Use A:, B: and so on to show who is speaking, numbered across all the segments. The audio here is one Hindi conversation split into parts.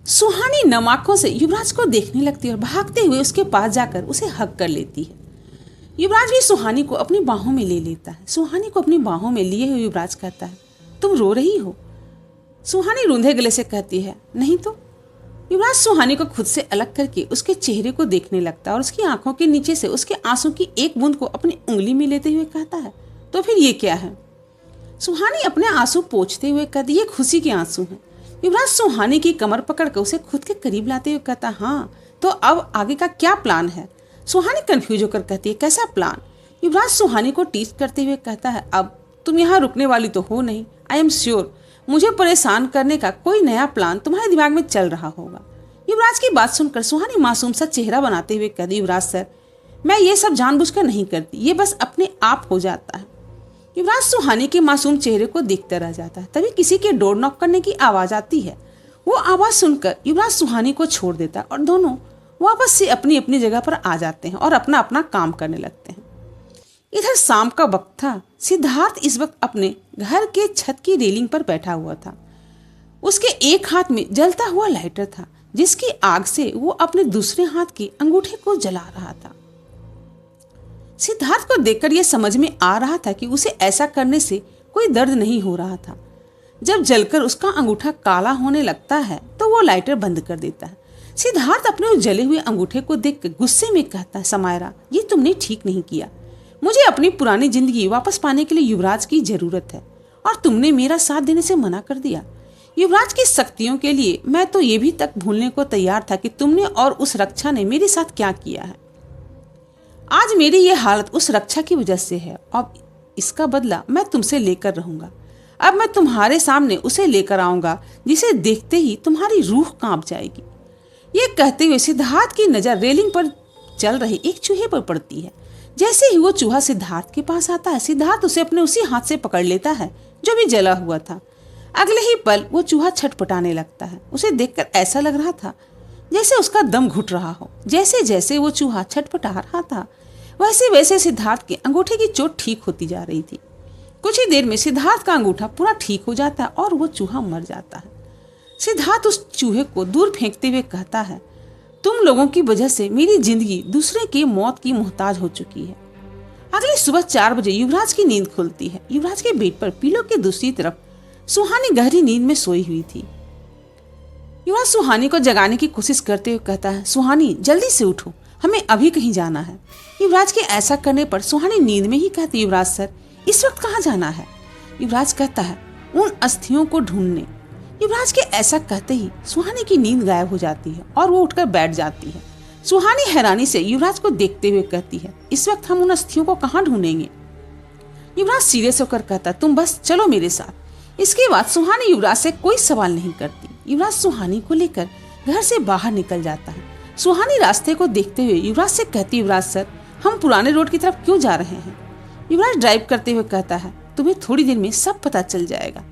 A: सुहानी नम आंखों से युवराज को देखने लगती है और भागते हुए उसके पास जाकर उसे हग कर लेती है। युवराज भी सुहानी को अपनी बाहों में ले लेता है। सुहानी को अपनी बाहों में लिए हुए युवराज कहता है, तुम रो रही हो? सुहानी रूंधे गले से कहती है, नहीं तो। युवराज सुहानी को खुद से अलग करके उसके चेहरे को देखने लगता है और उसकी आंखों के नीचे से उसके आंसू की एक बूंद को अपनी उंगली में लेते हुए कहता है, तो फिर ये क्या है? सुहानी अपने आंसू पोंछते हुए कहती, ये खुशी के आंसू हैं। युवराज सुहानी की कमर पकड़कर उसे खुद के करीब लाते हुए कहता, हाँ तो अब आगे का क्या प्लान है? सुहानी कंफ्यूज होकर कहती है, कैसा प्लान? युवराज सुहानी को टीज करते हुए कहता है, अब तुम यहाँ रुकने वाली तो हो नहीं। आई एम श्योर मुझे परेशान करने का कोई नया प्लान तुम्हारे दिमाग में चल रहा होगा। युवराज की बात सुनकर सुहानी मासूम सा चेहरा बनाते हुए कहती, युवराज सर मैं ये सब जानबूझकर नहीं करती, ये बस अपने आप हो जाता है। युवराज सुहानी के मासूम चेहरे को देखता रह जाता है। तभी किसी के डोर नॉक करने की आवाज आती है। वो आवाज सुनकर युवराज सुहानी को छोड़ देता है और दोनों वापस से अपनी अपनी जगह पर आ जाते हैं और अपना अपना काम करने लगते हैं। इधर शाम का वक्त था। सिद्धार्थ इस वक्त अपने घर के छत की रेलिंग पर बैठा हुआ था। उसके एक हाथ में जलता हुआ लाइटर था, जिसकी आग से वो अपने दूसरे हाथ के अंगूठे को जला रहा था। सिद्धार्थ को देखकर यह समझ में आ रहा था कि उसे ऐसा करने से कोई दर्द नहीं हो रहा था। जब जलकर उसका अंगूठा काला होने लगता है तो वो लाइटर बंद कर देता है। सिद्धार्थ अपने उस जले हुए अंगूठे को देखकर गुस्से में कहता है, समायरा ये तुमने ठीक नहीं किया। मुझे अपनी पुरानी जिंदगी वापस पाने के लिए युवराज की जरूरत है और तुमने मेरा साथ देने से मना कर दिया। युवराज की शक्तियों के लिए मैं तो ये भी तक भूलने को तैयार था कि तुमने और उस रक्षा ने मेरे साथ क्या किया है। आज मेरी ये हालत उस रक्षा की वजह से है और इसका बदला मैं तुमसे लेकर रहूंगा। अब मैं तुम्हारे सामने उसे लेकर आऊंगा जिसे देखते ही तुम्हारी रूह कांप जाएगी। ये कहते हुए सिद्धार्थ की नजर रेलिंग पर चल रहे एक चूहे पर पड़ती है। जैसे ही वो चूहा सिद्धार्थ के पास आता है, सिद्धार्थ उसे अपने उसी हाथ से पकड़ लेता है जो भी जला हुआ था। अगले ही पल वो चूहा छटपटाने लगता है। उसे देखकर ऐसा लग रहा था जैसे उसका दम घुट रहा हो। जैसे जैसे वो चूहा छटपटा रहा था वैसे वैसे सिद्धार्थ के अंगूठे की चोट ठीक होती जा रही थी। कुछ ही देर में सिद्धार्थ का अंगूठा पूरा ठीक हो जाता है और वो चूहा मर जाता है। सिद्धार्थ उस चूहे को दूर फेंकते हुए कहता है, तुम लोगों की वजह से मेरी जिंदगी दूसरे की मौत की मोहताज हो चुकी है। अगली सुबह 4 बजे युवराज की नींद खुलती है। युवराज के बेड पर पीलो के दूसरी तरफ सुहानी गहरी नींद में सोई हुई थी। युवराज सुहानी को जगाने की कोशिश करते हुए कहता है, सुहानी जल्दी से उठो, हमें अभी कहीं जाना है। युवराज के ऐसा करने पर सुहानी नींद में ही कहती, युवराज सर इस वक्त कहाँ जाना है? युवराज कहता है, उन अस्थियों को ढूंढने। युवराज के ऐसा कहते ही सुहानी की नींद गायब हो जाती है और वो उठकर बैठ जाती है। सुहानी हैरानी से युवराज को देखते हुए कहती है, इस वक्त हम उन अस्थियों को कहाँ ढूंढेंगे? युवराज सीरियस होकर कहता, तुम बस चलो मेरे साथ। इसके बाद सुहानी युवराज से कोई सवाल नहीं करती। युवराज सुहानी को लेकर घर से बाहर निकल जाता है। सुहानी रास्ते को देखते हुए युवराज से कहती, युवराज सर हम पुराने रोड की तरफ क्यों जा रहे हैं? युवराज ड्राइव करते हुए कहता है, तुम्हें थोड़ी देर में सब पता चल जाएगा।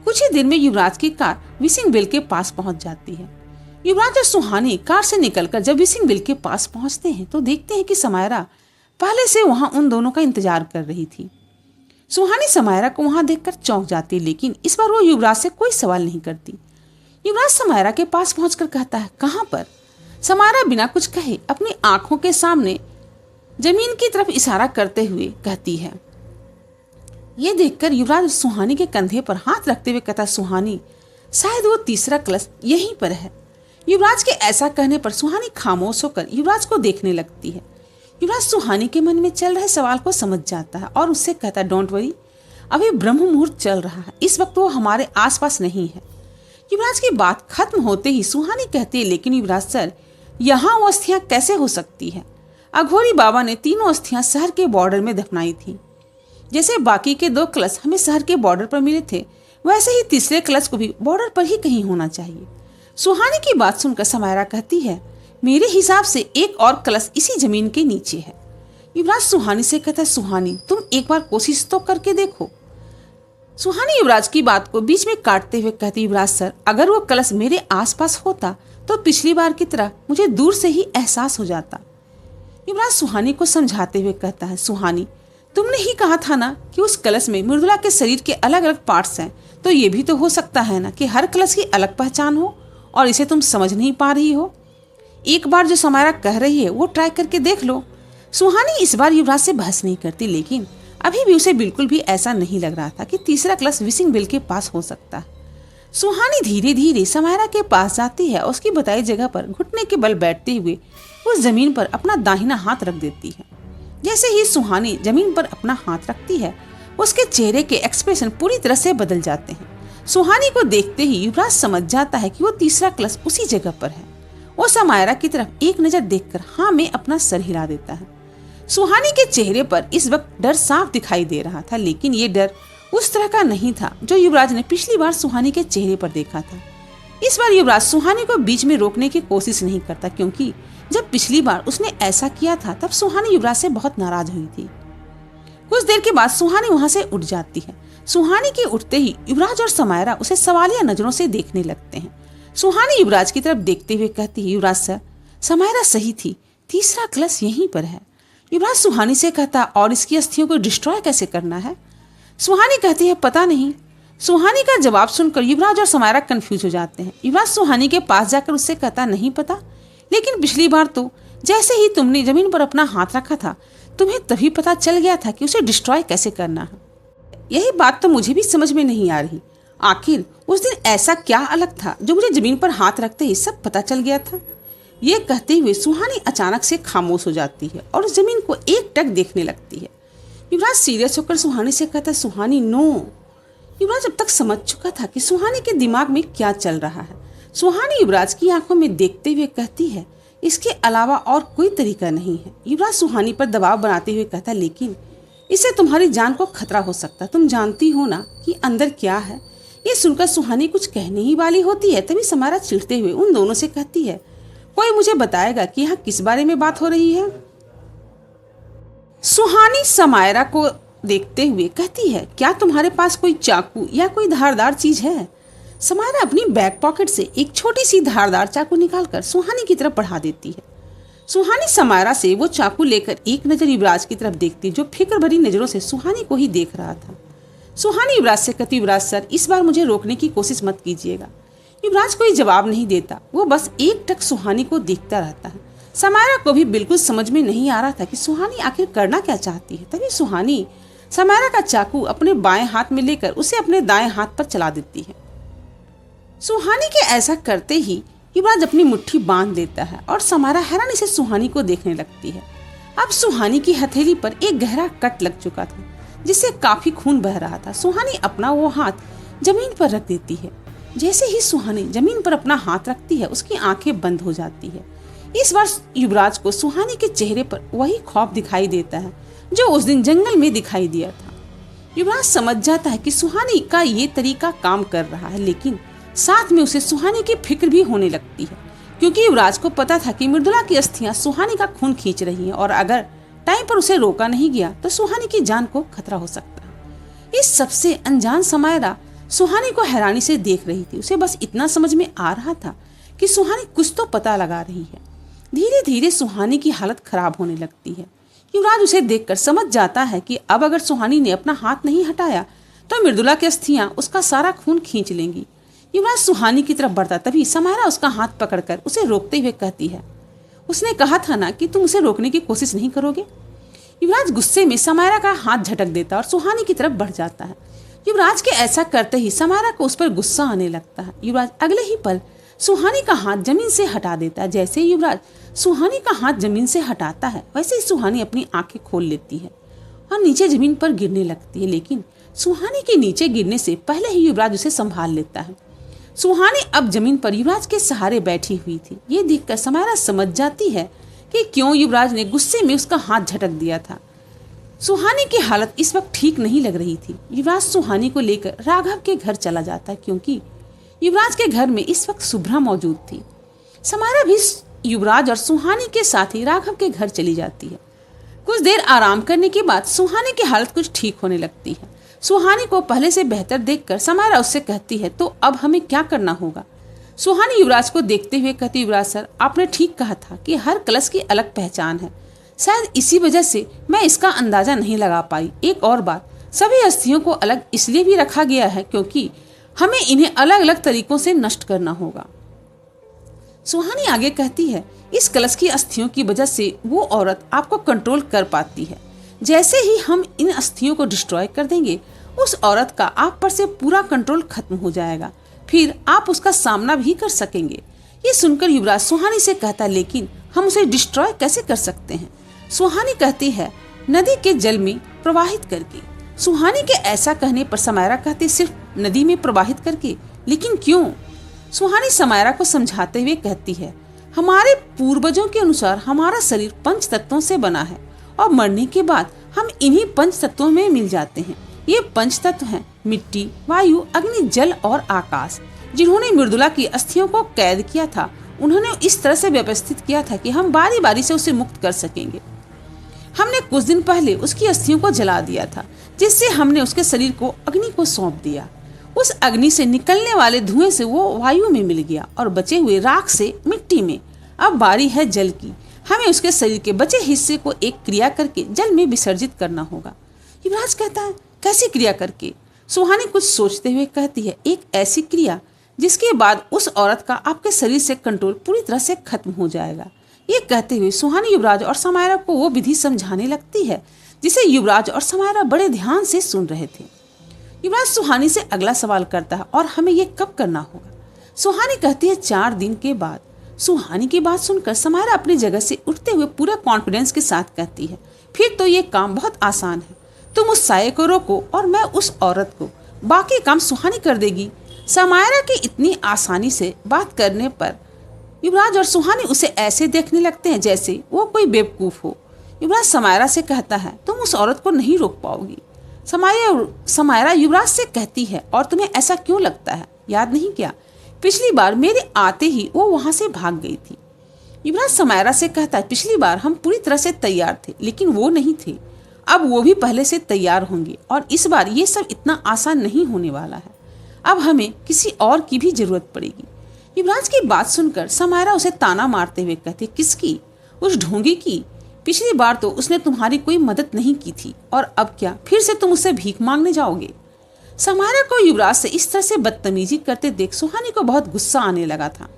A: कुछ ही देर में युवराज की कार विसिंग बिल के पास पहुंच जाती है। युवराज और सुहानी कार से निकलकर जब विसिंग बिल के पास पहुंचते हैं तो देखते हैं कि समायरा पहले से वहां उन दोनों का इंतजार कर रही थी। सुहानी समायरा को वहां देखकर चौंक जाती, लेकिन इस बार वो युवराज से कोई सवाल नहीं करती। युवराज समायरा के पास पहुंचकर कहता है, कहां पर? समायरा बिना कुछ कहे अपनी आंखों के सामने जमीन की तरफ इशारा करते हुए कहती है। ये देखकर युवराज सुहानी के कंधे पर हाथ रखते हुए कहता, सुहानी शायद वो तीसरा कलश यहीं पर है। युवराज के ऐसा कहने पर सुहानी खामोश होकर युवराज को देखने लगती है। युवराज सुहानी के मन में चल रहे सवाल को समझ जाता है और उससे कहता, डोंट वरी, अभी ब्रह्म मुहूर्त चल रहा है, इस वक्त वो हमारे आसपास नहीं है। युवराज की बात खत्म होते ही सुहानी कहती है, लेकिन युवराज सर यहाँ वो अस्थियां कैसे हो सकती है? अघोरी बाबा ने तीनों अस्थियां शहर के बॉर्डर में दफनाई थी। जैसे बाकी के 2 कलश हमें शहर के बॉर्डर पर मिले थे, वैसे ही तीसरे कलश को भी बॉर्डर पर ही कहीं होना चाहिए। सुहानी की बात सुनकर समायरा कहती है, मेरे हिसाब से एक और कलश इसी जमीन के नीचे है। युवराज सुहानी से कहता है, सुहानी तुम एक बार कोशिश तो करके देखो। सुहानी युवराज की बात को बीच में काटते हुए कहती, युवराज सर अगर वो कलश मेरे आसपास होता तो पिछली बार की तरह मुझे दूर से ही एहसास हो जाता। युवराज सुहानी को समझाते हुए कहता है, सुहानी तुमने ही कहा था ना कि उस कलश में मृदुला के शरीर के अलग अलग पार्ट्स हैं, तो ये भी तो हो सकता है ना कि हर कलश की अलग पहचान हो और इसे तुम समझ नहीं पा रही हो। एक बार जो समायरा कह रही है वो ट्राई करके देख लो। सुहानी इस बार युवराज से बहस नहीं करती, लेकिन अभी भी उसे बिल्कुल भी ऐसा नहीं लग रहा था कि तीसरा क्लच विशिंग बेल के पास हो सकता है। सुहानी धीरे धीरे समायरा के पास जाती है और उसकी बताई जगह पर घुटने के बल बैठते हुए उस जमीन पर अपना दाहिना हाथ रख देती है। जैसे ही सुहानी जमीन पर अपना हाथ रखती है, उसके चेहरे के एक्सप्रेशन पूरी तरह से बदल जाते हैं। सुहानी को देखते ही युवराज समझ जाता है कि वो तीसरा क्लच उसी जगह पर है। वो समायरा की तरफ एक नजर देखकर हाँ में अपना सर हिला देता है। सुहानी के चेहरे पर इस वक्त डर साफ दिखाई दे रहा था, लेकिन ये डर उस तरह का नहीं था जो युवराज ने पिछली बार सुहानी के चेहरे पर देखा था। इस बार युवराज सुहानी को बीच में रोकने की कोशिश नहीं करता, क्योंकि जब पिछली बार उसने ऐसा किया था तब सुहानी युवराज से बहुत नाराज हुई थी। कुछ देर के बाद सुहानी वहां से उठ जाती है। सुहानी के उठते ही युवराज और समायरा उसे सवालिया नजरों से देखने लगते हैं। सुहानी युवराज की तरफ देखते हुए कहती है, युवराज सर, समायरा सही थी, तीसरा क्लच यहीं पर है। युवराज सुहानी से कहता, और इसकी अस्थियों को डिस्ट्रॉय कैसे करना है? सुहानी कहती है, पता नहीं। सुहानी का जवाब सुनकर युवराज और समायरा कंफ्यूज हो जाते हैं। युवराज सुहानी के पास जाकर उससे कहता, नहीं पता, लेकिन पिछली बार तो जैसे ही तुमने जमीन पर अपना हाथ रखा था, तुम्हें तभी पता चल गया था कि उसे डिस्ट्रॉय कैसे करना है। यही बात तो मुझे भी समझ में नहीं आ रही। आखिर उस दिन ऐसा क्या अलग था जो मुझे जमीन पर हाथ रखते ही सब पता चल गया था? ये कहते हुए सुहानी अचानक से खामोश हो जाती है और उस जमीन को एकटक देखने लगती है। युवराज सीरियस होकर सुहानी से कहता है, सुहानी नो। युवराज अब तक समझ चुका था कि सुहानी के दिमाग में क्या चल रहा है। सुहानी युवराज की आंखों में देखते हुए कहती है, इसके अलावा और कोई तरीका नहीं है। युवराज सुहानी पर दबाव बनाते हुए कहता, लेकिन इससे तुम्हारी जान को खतरा हो सकता है। तुम जानती हो ना कि अंदर क्या है? ये सुनकर सुहानी कुछ कहने ही वाली होती है, तभी समायरा चिढ़ते हुए उन दोनों से कहती है, कोई मुझे बताएगा कि यहाँ किस बारे में बात हो रही है? सुहानी समायरा को देखते हुए कहती है, क्या तुम्हारे पास कोई चाकू या कोई धारदार चीज है? समायरा अपनी बैक पॉकेट से एक छोटी सी धारदार चाकू निकालकर सुहानी की तरफ बढ़ा देती है। सुहानी समायरा से वो चाकू लेकर एक नजर युवराज की तरफ देखती, जो फिक्र भरी नजरों से सुहानी को ही देख रहा था। सुहानी युवराज से कहती, युवराज सर, इस बार मुझे रोकने की कोशिश मत कीजिएगा। युवराज कोई जवाब नहीं देता, वो बस एकटक सुहानी को देखता रहता है। समायरा को भी बिल्कुल समझ में नहीं आ रहा था कि सुहानी आखिर करना क्या चाहती है। तभी सुहानी समायरा का चाकू अपने बाएं हाथ में लेकर उसे अपने दाएं हाथ पर चला देती है। सुहानी के ऐसा करते ही युवराज अपनी मुट्ठी बांध लेता है और समायरा हैरानी से सुहानी को देखने लगती है। अब सुहानी की हथेली पर एक गहरा कट लग चुका था, जिससे काफी खून बह रहा था। सुहानी अपना वो हाथ जमीन पर रख देती है। जैसे ही सुहानी जमीन पर अपना हाथ रखती है, उसकी आंखें बंद हो जाती है। इस बार युवराज को सुहानी के चेहरे पर वही खौफ दिखाई देता है जो उस दिन जंगल में दिखाई दिया था। युवराज समझ जाता है कि सुहानी का ये तरीका काम कर रहा है, लेकिन साथ में उसे सुहानी की फिक्र भी होने लगती है, क्योंकि युवराज को पता था कि मृदुला की अस्थियां सुहानी का खून खींच रही हैं और अगर टाइम पर उसे रोका नहीं गया तो सुहानी की जान को खतरा हो सकता है। इस सबसे अनजान समायरा सुहानी को हैरानी से देख रही थी। उसे बस इतना समझ में आ रहा था कि सुहानी कुछ तो पता लगा रही है। धीरे धीरे सुहानी की हालत खराब होने लगती है। युवराज उसे देखकर समझ जाता है कि अब अगर सुहानी ने अपना हाथ नहीं हटाया तो मृदुला की अस्थियां उसका सारा खून खींच लेंगी। युवराज सुहानी की तरफ बढ़ता, तभी समायरा उसका हाथ पकड़कर उसे रोकते हुए कहती है, उसने कहा था ना कि तुम उसे रोकने की कोशिश नहीं करोगे। युवराज गुस्से में समायरा का हाथ झटक देता और सुहानी की तरफ बढ़ जाता है। युवराज के ऐसा करते ही समायरा को उस पर गुस्सा आने लगता है। युवराज अगले ही पल सुहानी का हाथ जमीन से हटा देता है। जैसे ही युवराज सुहानी का हाथ जमीन से हटाता है, वैसे ही सुहानी अपनी आंखें खोल लेती है और नीचे जमीन पर गिरने लगती है, लेकिन सुहानी के नीचे गिरने से पहले ही युवराज उसे संभाल लेता है। सुहानी अब जमीन पर युवराज के सहारे बैठी हुई थी। ये देखकर समायरा समझ जाती है कि क्यों युवराज ने गुस्से में उसका हाथ झटक दिया था। सुहानी की हालत इस वक्त ठीक नहीं लग रही थी। युवराज सुहानी को लेकर राघव के घर चला जाता है, क्योंकि युवराज के घर में इस वक्त शुभ्रा मौजूद थी। समायरा भी युवराज और सुहानी के साथ ही राघव के घर चली जाती है। कुछ देर आराम करने के बाद सुहानी की हालत कुछ ठीक होने लगती है। सुहानी को पहले से बेहतर देखकर समायरा उससे कहती है, तो अब हमें क्या करना होगा? सुहानी युवराज को देखते हुए कहती, युवराज सर, आपने ठीक कहा था कि हर कलश की अलग पहचान है। शायद इसी वजह से मैं इसका अंदाजा नहीं लगा पाई। एक और बात, सभी अस्थियों को अलग इसलिए भी रखा गया है क्योंकि हमें इन्हें अलग अलग तरीकों से नष्ट करना होगा। सुहानी आगे कहती है, इस कलश की अस्थियों की वजह से वो औरत आपको कंट्रोल कर पाती है। जैसे ही हम इन अस्थियों को डिस्ट्रॉय कर देंगे, उस औरत का आप पर से पूरा कंट्रोल खत्म हो जाएगा, फिर आप उसका सामना भी कर सकेंगे। ये सुनकर युवराज सुहानी से कहता, लेकिन हम उसे डिस्ट्रॉय कैसे कर सकते हैं? सुहानी कहती है, नदी के जल में प्रवाहित करके। सुहानी के ऐसा कहने पर समायरा कहती, सिर्फ नदी में प्रवाहित करके? लेकिन क्यों? सुहानी समायरा को समझाते हुए कहती है, हमारे पूर्वजों के अनुसार हमारा शरीर 5 तत्वों से बना है और मरने के बाद हम इन्हीं 5 तत्वों में मिल जाते हैं। ये 5 तत्व हैं मिट्टी, वायु, अग्नि, जल और आकाश। जिन्होंने मृदुला की अस्थियों को कैद किया था, उन्होंने इस तरह से व्यवस्थित किया था कि हम बारी बारी से उसे मुक्त कर सकेंगे। हमने कुछ दिन पहले उसकी अस्थियों को जला दिया था, जिससे हमने उसके शरीर को अग्नि को सौंप दिया। उस अग्नि से निकलने वाले धुएं से वो वायु में मिल गया और बचे हुए राख से मिट्टी में। अब बारी है जल की। हमें उसके शरीर के बचे हिस्से को एक क्रिया करके जल में विसर्जित करना होगा। युवराज कहता है, कैसी क्रिया करके? सुहानी कुछ सोचते हुए कहती है, एक ऐसी क्रिया जिसके बाद उस औरत का आपके शरीर से कंट्रोल पूरी तरह से खत्म हो जाएगा। ये कहते हुए सुहानी युवराज और समायरा को वो विधि समझाने लगती है, जिसे युवराज और समायरा बड़े ध्यान से सुन रहे थे। युवराज सुहानी से अगला सवाल करता है, और हमें ये कब करना होगा? सुहानी कहती है, 4 दिन के बाद। सुहानी की बात सुनकर समायरा अपनी जगह से उठते हुए पूरे कॉन्फिडेंस के साथ कहती है, फिर तो ये काम बहुत आसान है। तुम उस साये को रोको और मैं उस औरत को, बाकी काम सुहानी कर देगी। समायरा के इतनी आसानी से बात करने पर युवराज और सुहानी उसे ऐसे देखने लगते हैं जैसे वो कोई बेवकूफ हो। युवराज समायरा से कहता है, तुम उस औरत को नहीं रोक पाओगी। समायरा युवराज से कहती है, और तुम्हें ऐसा क्यों लगता है? याद नहीं क्या, पिछली बार मेरे आते ही वो वहां से भाग गई थी। युवराज समायरा से कहता है, पिछली बार हम पूरी तरह से तैयार थे, लेकिन वो नहीं थे। अब वो भी पहले से तैयार होंगे, और इस बार ये सब इतना आसान नहीं होने वाला है। अब हमें किसी और की भी जरूरत पड़ेगी। युवराज की बात सुनकर समायरा उसे ताना मारते हुए कहती, किसकी? उस ढोंगी की। पिछली बार तो उसने तुम्हारी कोई मदद नहीं की थी, और अब क्या फिर से तुम उससे भीख मांगने जाओगे? समायरा को युवराज से इस तरह से बदतमीजी करते देख सुहानी को बहुत गुस्सा आने लगा था।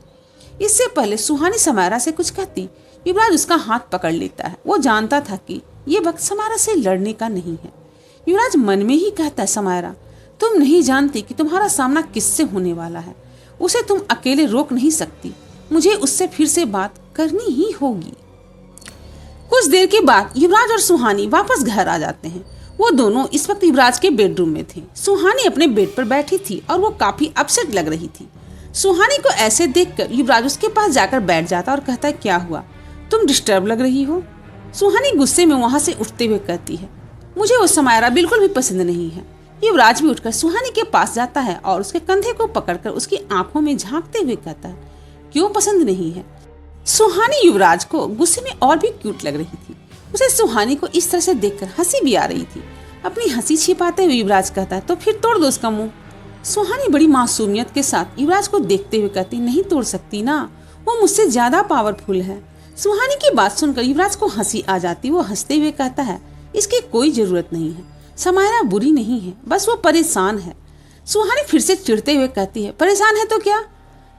A: इससे पहले सुहानी समायरा से कुछ कहती, युवराज उसका हाथ पकड़ लेता है। वो जानता था कि ये वक्त समायरा से लड़ने का नहीं है। युवराज मन में ही कहता है, समायरा तुम नहीं जानती कि तुम्हारा सामना किससे होने वाला है। उसे तुम अकेले रोक नहीं सकती। मुझे उससे फिर से बात करनी ही होगी। कुछ देर के बाद युवराज और सुहानी वापस घर आ जाते हैं। वो दोनों इस वक्त युवराज के बेडरूम में थे। सुहानी अपने बेड पर बैठी थी और वो काफी अपसेट लग रही थी। सुहानी को ऐसे देखकर युवराज उसके पास जाकर बैठ जाता और कहता है, क्या हुआ? तुम डिस्टर्ब लग रही हो। सुहानी गुस्से में वहां से उठते हुए कहती है, मुझे वो समायरा बिल्कुल भी पसंद नहीं है। युवराज भी उठकर सुहानी के पास जाता है और उसके कंधे को पकड़कर उसकी आंखों में झांकते हुए कहता है, क्यों पसंद नहीं है? सुहानी युवराज को गुस्से में और भी क्यूट लग रही थी। उसे सुहानी को इस तरह से देखकर हंसी भी आ रही थी। अपनी हंसी छिपाते हुए युवराज कहता है, तो फिर तोड़ दो उसका मुंह। सुहानी बड़ी मासूमियत के साथ युवराज को देखते हुए कहती, नहीं तोड़ सकती ना, वो मुझसे ज्यादा पावरफुल है। सुहानी की बात सुनकर युवराज को हंसी आ जाती। वो हंसते हुए कहता है, इसकी कोई जरूरत नहीं है। समायरा बुरी नहीं है, बस वो परेशान है। सुहानी फिर से चिढ़ते हुए कहती है, परेशान है तो क्या,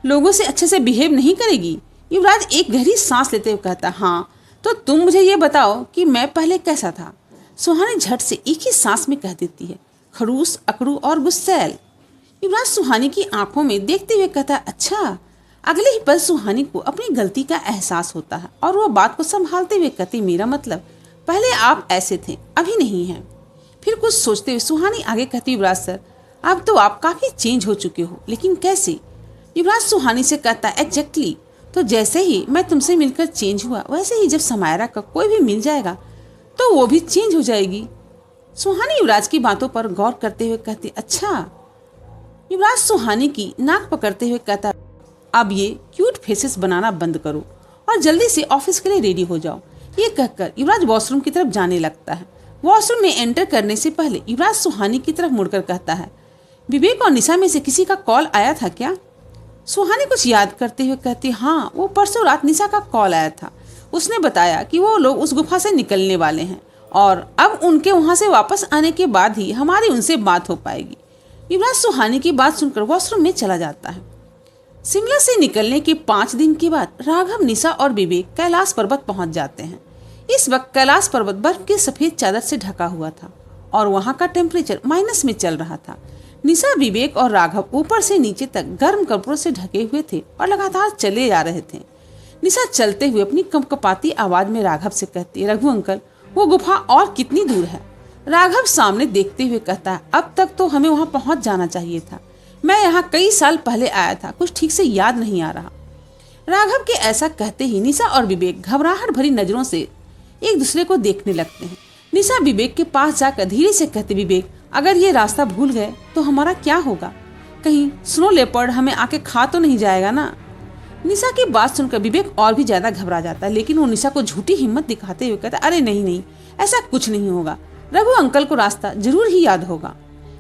A: लोगों से अच्छे से बिहेव नहीं करेगी? युवराज एक गहरी सांस लेते हुए कहता, हाँ तो तुम मुझे ये बताओ कि मैं पहले कैसा था? सुहानी झट से एक ही सांस में कह देती है, खड़ूस, अकड़ू और गुस्सैल। युवराज सुहानी की आंखों में देखते हुए कहता, अच्छा। अगले ही पल सुहानी को अपनी गलती का एहसास होता है और वो बात को संभालते हुए कहती, मेरा मतलब पहले आप ऐसे थे, अभी नहीं है। फिर कुछ सोचते हुए सुहानी आगे कहती, युवराज सर अब तो आप काफी चेंज हो चुके हो, लेकिन कैसे? युवराज सुहानी से कहता, एग्जैक्टली। तो जैसे ही मैं तुमसे मिलकर चेंज हुआ, वैसे ही जब समायरा का कोई भी मिल जाएगा तो वो भी चेंज हो जाएगी। सुहानी युवराज की बातों पर गौर करते हुए कहती, अच्छा। युवराज सुहानी की नाक पकड़ते हुए कहता, अब ये क्यूट फेसेस बनाना बंद करो और जल्दी से ऑफिस के लिए रेडी हो जाओ। ये कहकर युवराज वॉशरूम की तरफ जाने लगता है। वॉशरूम में एंटर करने से पहले युवराज सुहानी की तरफ मुड़कर कहता है, विवेक और निशा में से किसी का कॉल आया था क्या? सुहानी कुछ याद करते हुए कहती, हाँ वो परसों रात निशा का कॉल आया था। उसने बताया कि वो लोग उस गुफा से निकलने वाले हैं और अब उनके वहां से वापस आने के बाद ही हमारी उनसे बात हो पाएगी। युवराज सुहानी की बात सुनकर वॉशरूम में चला जाता है। शिमला से निकलने के 5 दिन के बाद राघव, निशा और विवेक कैलाश पर्वत पहुंच जाते हैं। इस वक्त कैलाश पर्वत बर्फ के सफेद चादर से ढका हुआ था और वहां का टेम्परेचर माइनस में चल रहा था। निशा, विवेक और राघव ऊपर से नीचे तक गर्म कपड़ों से ढके हुए थे और लगातार चले जा रहे थे। निशा चलते हुए अपनी कंपकपाती आवाज में राघव से कहती है, रघु अंकल, वो गुफा और कितनी दूर है? राघव सामने देखते हुए कहता है, अब तक तो हमें वहां पहुंच जाना चाहिए था। मैं यहाँ कई साल पहले आया था, कुछ ठीक से याद नहीं आ रहा। राघव के ऐसा कहते ही निशा और विवेक घबराहट भरी नजरों से एक दूसरे को देखने लगते हैं। निशा विवेक के पास जाकर धीरे से कहते, विवेक, अगर ये रास्ता भूल गए तो हमारा क्या होगा? कहीं स्नो लेपर्ड हमें आके खा तो नहीं जाएगा ना? निशा की बात सुनकर विवेक और भी ज्यादा घबरा जाता है, लेकिन वो निशा को झूठी हिम्मत दिखाते हुए कहता, अरे नहीं नहीं, ऐसा कुछ नहीं होगा, रघु अंकल को रास्ता जरूर ही याद होगा।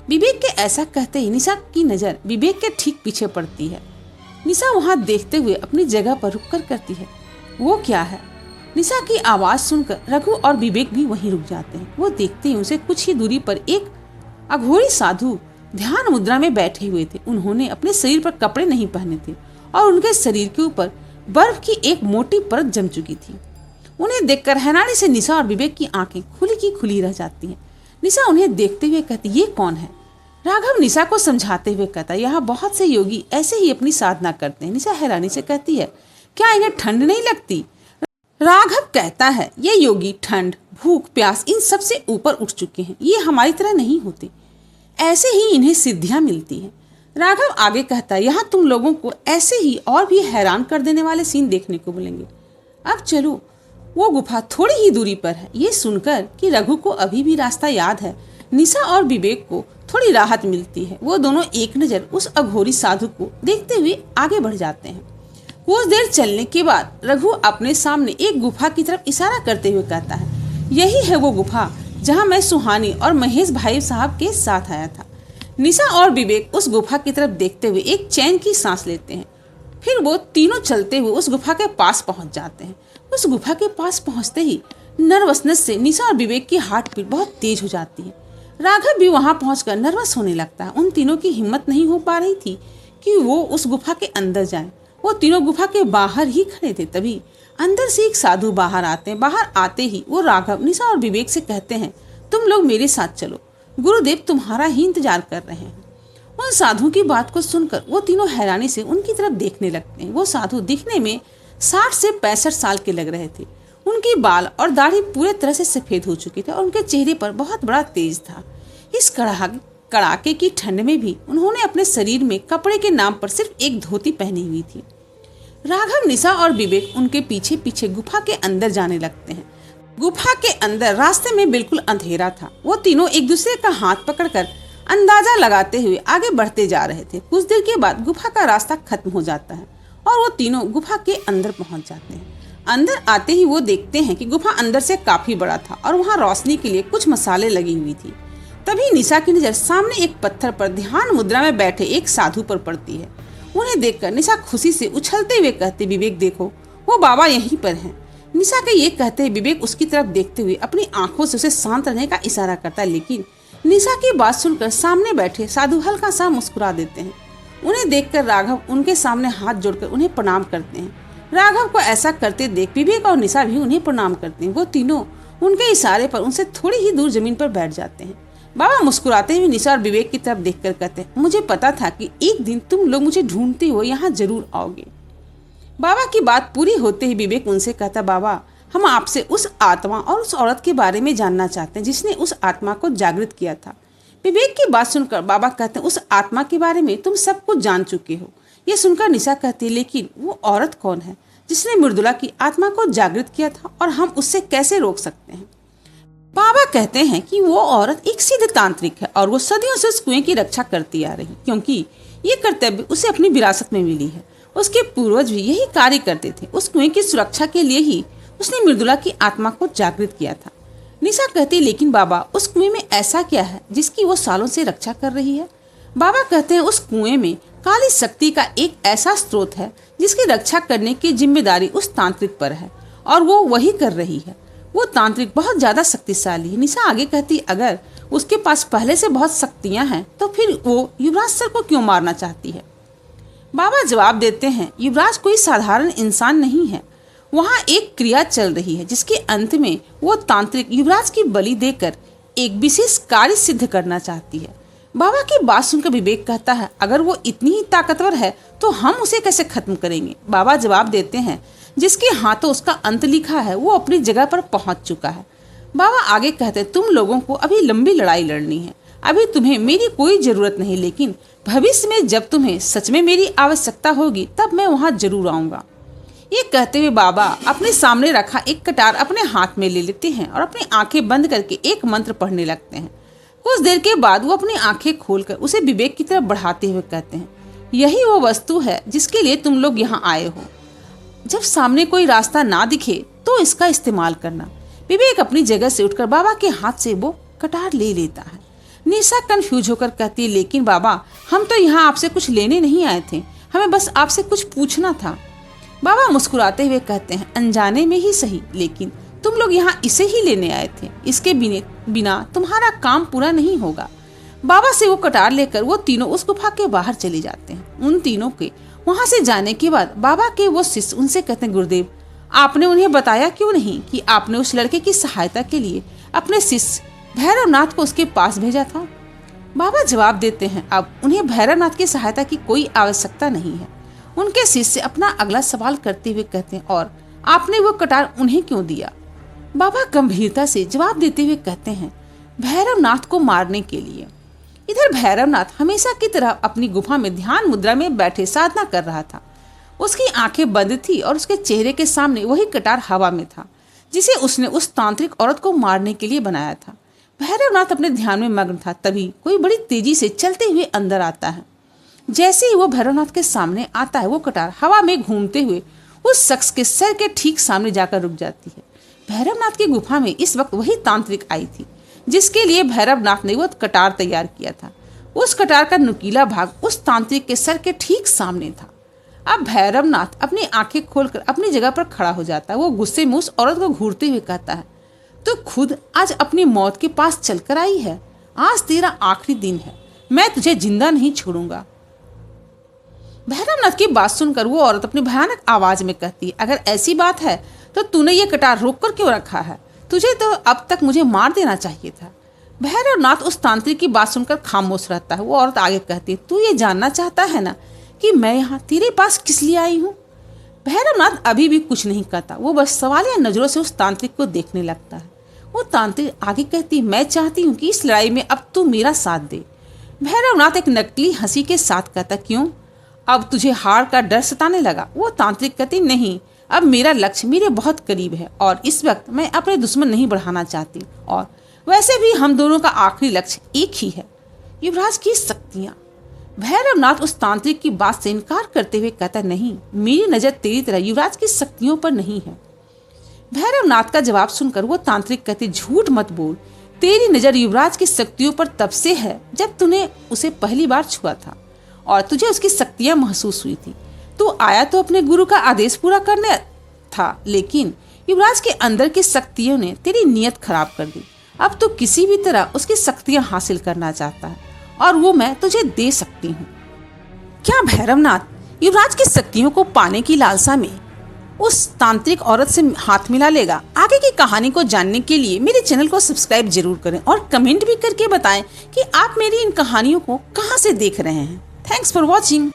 A: विवेक के ऐसा कहते ही निशा की नजर विवेक के ठीक पीछे पड़ती है। निशा वहां देखते हुए अपनी जगह पर रुककर कहती है, वो क्या है? निशा की आवाज सुनकर रघु और विवेक भी वहीं रुक जाते हैं। वो देखते ही उसे कुछ ही दूरी पर एक अघोरी साधु ध्यान मुद्रा में बैठे हुए थे। उन्होंने अपने शरीर पर कपड़े नहीं पहने थे और उनके शरीर के ऊपर बर्फ की एक मोटी परत जम चुकी थी। उन्हें देखकर हैरानी से निशा और विवेक की आंखें खुली की खुली रह जाती हैं। निशा उन्हें देखते हुए कहती, ये कौन है? राघव निशा को समझाते हुए कहता, यहाँ बहुत से योगी ऐसे ही अपनी साधना करते हैं। निशा हैरानी से कहती है, क्या इन्हें ठंड नहीं लगती? राघव कहता है, ये योगी ठंड, भूख, प्यास इन सब से ऊपर उठ चुके हैं। ये हमारी तरह नहीं होते, ऐसे ही इन्हें सिद्धियां मिलती हैं। राघव आगे कहता है, यहाँ तुम लोगों को ऐसे ही और भी हैरान कर देने वाले सीन देखने को मिलेंगे। अब चलो, वो गुफा थोड़ी ही दूरी पर है। ये सुनकर कि रघु को अभी भी रास्ता याद है, निशा और विवेक को थोड़ी राहत मिलती है। वो दोनों एक नजर उस अघोरी साधु को देखते हुए आगे बढ़ जाते हैं। कुछ देर चलने के बाद रघु अपने सामने एक गुफा की तरफ इशारा करते हुए कहता है, यही है वो गुफा जहाँ मैं सुहानी और महेश भाई साहब के साथ आया था। निशा और विवेक उस गुफा की तरफ देखते हुए एक चैन की सांस लेते हैं। फिर वो तीनों चलते हुए उस गुफा के पास पहुंच जाते हैं। उस गुफा के पास पहुंचते ही नर्वसनेस से निशा और विवेक की हार्ट बीट बहुत तेज हो जाती है। राघव भी वहां पहुंचकर नर्वस होने लगता है। उन तीनों की हिम्मत नहीं हो पा रही थी कि वो उस गुफा के अंदर जाएं। वो तीनों गुफा के बाहर ही खड़े थे। तभी अंदर से एक साधु बाहर आते हैं। बाहर आते ही वो राघव, निशा और विवेक से कहते हैं, तुम लोग मेरे साथ चलो, गुरुदेव तुम्हारा ही इंतजार कर रहे हैं। उन साधु की बात को सुनकर वो तीनों हैरानी से उनकी तरफ देखने लगते हैं। वो साधु दिखने में 60 से 65 साल के लग रहे थे। उनकी बाल और दाढ़ी पूरे तरह से सफेद हो चुकी थी और उनके चेहरे पर बहुत बड़ा तेज था। इस कड़ाके की ठंड में भी उन्होंने अपने शरीर में कपड़े के नाम पर सिर्फ एक धोती पहनी हुई थी। राघव, निशा और विवेक उनके पीछे पीछे गुफा के अंदर जाने लगते हैं। गुफा के अंदर रास्ते में बिल्कुल अंधेरा था। वो तीनों एक दूसरे का हाथ पकड़कर अंदाजा लगाते हुए आगे बढ़ते जा रहे थे। कुछ देर के बाद गुफा का रास्ता खत्म हो जाता है और वो तीनों गुफा के अंदर पहुंच जाते हैं। अंदर आते ही वो देखते हैं कि गुफा अंदर से काफी बड़ा था और वहाँ रोशनी के लिए कुछ मसाले लगी हुई थी। तभी निशा की नजर सामने एक पत्थर पर ध्यान मुद्रा में बैठे एक साधु पर पड़ती है। उन्हें देखकर निशा खुशी से उछलते हुए कहते, विवेक देखो, वो बाबा यहीं पर हैं। निशा के ये कहते हुए विवेक उसकी तरफ देखते हुए अपनी आंखों से उसे शांत रहने का इशारा करता है, लेकिन निशा की बात सुनकर सामने बैठे साधु हल्का सा मुस्कुरा देते हैं। उन्हें देखकर राघव उनके सामने हाथ जोड़कर उन्हें प्रणाम करते हैं। राघव को ऐसा करते देख विवेक और निशा भी उन्हें प्रणाम करते हैं। वो तीनों उनके इशारे पर उनसे थोड़ी ही दूर जमीन पर बैठ जाते हैं। बाबा मुस्कुराते हुए निशा और विवेक की तरफ देखकर कहते हैं, मुझे पता था कि एक दिन तुम लोग मुझे ढूंढते हुए यहाँ जरूर आओगे। बाबा की बात पूरी होते ही विवेक उनसे कहता, बाबा हम आपसे उस आत्मा और उस औरत के बारे में जानना चाहते हैं जिसने उस आत्मा को जागृत किया था। विवेक की बात सुनकर बाबा कहते हैं, उस आत्मा के बारे में तुम सब कुछ जान चुके हो। ये सुनकर निशा कहती है, लेकिन वो औरत कौन है जिसने मृदुला की आत्मा को जागृत किया था और हम उससे कैसे रोक सकते हैं? बाबा कहते हैं कि वो औरत एक सिद्ध तांत्रिक है और वो सदियों से उस कुएं की रक्षा करती आ रही, क्योंकि ये कर्तव्य उसे अपनी विरासत में मिली है। उसके पूर्वज भी यही कार्य करते थे। उस कुएं की सुरक्षा के लिए ही उसने मृदुला की आत्मा को जागृत किया था। निशा कहती, लेकिन बाबा उस कुएं में ऐसा क्या है जिसकी वो सालों से रक्षा कर रही है? बाबा कहते हैं, उस कुएं में काली शक्ति का एक ऐसा स्रोत है जिसकी रक्षा करने की जिम्मेदारी उस तांत्रिक पर है और वो वही कर रही है। वो तांत्रिक बहुत ज्यादा शक्तिशाली है। निशा आगे कहती, अगर उसके पास पहले से बहुत शक्तियां हैं तो फिर वो युवराज सर को क्यों मारना चाहती है? बाबा जवाब देते हैं, युवराज कोई साधारण इंसान नहीं है। वहाँ एक क्रिया चल रही है जिसके अंत में वो तांत्रिक युवराज की बलि देकर एक विशेष कार्य सिद्ध करना चाहती है। बाबा की बात सुनकर विवेक कहता है, अगर वो इतनी ही ताकतवर है तो हम उसे कैसे खत्म करेंगे। बाबा जवाब देते हैं, जिसके हाथों उसका अंत लिखा है वो अपनी जगह पर पहुंच चुका है। बाबा आगे कहते हैं, तुम लोगों को अभी लंबी लड़ाई लड़नी है, अभी तुम्हें मेरी कोई जरूरत नहीं, लेकिन भविष्य में जब तुम्हें सच में मेरी आवश्यकता होगी तब मैं वहां जरूर आऊंगा। ये कहते हुए बाबा अपने सामने रखा एक कटार अपने हाथ में ले लेते हैं और अपनी आंखें बंद करके एक मंत्र पढ़ने लगते हैं। कुछ देर के बाद वो अपनी आंखें खोलकर उसे विवेक की तरफ बढ़ाते हुए कहते हैं, यही वो वस्तु है जिसके लिए तुम लोग यहाँ आए हो। जब सामने कोई रास्ता ना दिखे तो इसका इस्तेमाल करना। विवेक अपनी जगह से उठकर बाबा के हाथ से वो कटार ले लेता है। निशा कंफ्यूज होकर कहती है, लेकिन बाबा हम तो यहाँ आपसे कुछ लेने नहीं आए थे, हमें बस आपसे कुछ पूछना था। बाबा मुस्कुराते हुए कहते हैं, अनजाने में ही सही, लेकिन तुम लोग यहाँ इसे ही लेने आए थे, इसके बिना तुम्हारा काम पूरा नहीं होगा। बाबा से वो कटार लेकर वो तीनों उस गुफा के बाहर चले जाते हैं। उन तीनों के वहां से जाने के बाद बाबा के वो शिष्य उनसे कहते हैं, गुरुदेव आपने उन्हें बताया क्यों नहीं कि आपने उस लड़के की सहायता के लिए अपने शिष्य भैरवनाथ को उसके पास भेजा था। बाबा जवाब देते हैं, अब उन्हें भैरवनाथ की सहायता की कोई आवश्यकता नहीं है। उनके शिष्य अपना अगला सवाल करते हुए कहते हैं, और आपने वो कटार उन्हें क्यों दिया। बाबा गंभीरता से जवाब देते हुए कहते हैं, भैरवनाथ को मारने के लिए। इधर भैरवनाथ हमेशा की तरह अपनी गुफा में ध्यान मुद्रा में बैठे साधना कर रहा था। उसकी आंखें बंद थी और उसके चेहरे के सामने वही कटार हवा में था जिसे उसने उस तांत्रिक औरत को मारने के लिए बनाया था। भैरवनाथ अपने ध्यान में मग्न था, तभी कोई बड़ी तेजी से चलते हुए अंदर आता है। जैसे ही वो भैरवनाथ के सामने आता है, वो कटार हवा में घूमते हुए उस शख्स के सर के ठीक सामने जाकर रुक जाती है। भैरवनाथ की गुफा में इस वक्त वही तांत्रिक आई थी जिसके लिए भैरवनाथ ने वो कटार तैयार किया था। उस कटार का नुकीला भाग उस तांत्रिक के सर के ठीक सामने था। अब भैरवनाथ अपनी आंखें खोलकर अपनी जगह पर खड़ा हो जाता है। वो गुस्से में उस औरत को घूरते हुए कहता है, तो खुद आज अपनी मौत के पास चलकर आई है। आज तेरा आखिरी दिन है, मैं तुझे जिंदा नहीं छोड़ूंगा। भैरवनाथ की बात सुनकर वो औरत अपनी भयानक आवाज में कहती है, अगर ऐसी बात है तो तूने ये कटार रोक कर क्यों रखा है, तुझे तो अब तक मुझे मार देना चाहिए था। भैरवनाथ उस तांत्रिक की बात सुनकर खामोश रहता है। वो औरत आगे कहती है, तू ये जानना चाहता है ना कि मैं यहाँ तेरे पास किस लिए आई हूँ। भैरवनाथ अभी भी कुछ नहीं कहता, वो बस सवालिया नजरों से उस तांत्रिक को देखने लगता है। वो तांत्रिक आगे कहती है, मैं चाहती हूँ कि इस लड़ाई में अब तू मेरा साथ दे। भैरवनाथ एक नकली हंसी के साथ कहता, क्यों, अब तुझे हार का डर सताने लगा। वो तांत्रिक कहती, नहीं, अब मेरा लक्ष्य मेरे बहुत करीब है और इस वक्त मैं अपने दुश्मन नहीं बढ़ाना चाहती, और वैसे भी हम दोनों का आखिरी लक्ष्य एक ही है, युवराज की शक्तियाँ। भैरवनाथ उस तांत्रिक की बात से इनकार करते हुए कहता, नहीं, मेरी नजर तेरी तरह युवराज की शक्तियों पर नहीं है। भैरवनाथ का जवाब सुनकर वो तांत्रिक कहते, झूठ मत बोल, तेरी नजर युवराज की शक्तियों पर तब से है जब तूने उसे पहली बार छुआ था और तुझे उसकी शक्तियां महसूस हुई थी। तू आया तो अपने गुरु का आदेश पूरा करने था, लेकिन युवराज के अंदर की शक्तियों ने तेरी नीयत खराब कर दी। अब तू किसी भी तरह उसकी शक्तियां हासिल करना चाहता है और वो मैं तुझे दे सकती हूँ। क्या भैरवनाथ युवराज की शक्तियों को पाने की लालसा में उस तांत्रिक औरत से हाथ मिला लेगा? आगे की कहानी को जानने के लिए मेरे चैनल को सब्सक्राइब जरूर करें और कमेंट भी करके बताएं कि आप मेरी इन कहानियों को कहां से देख रहे हैं। Thanks for watching.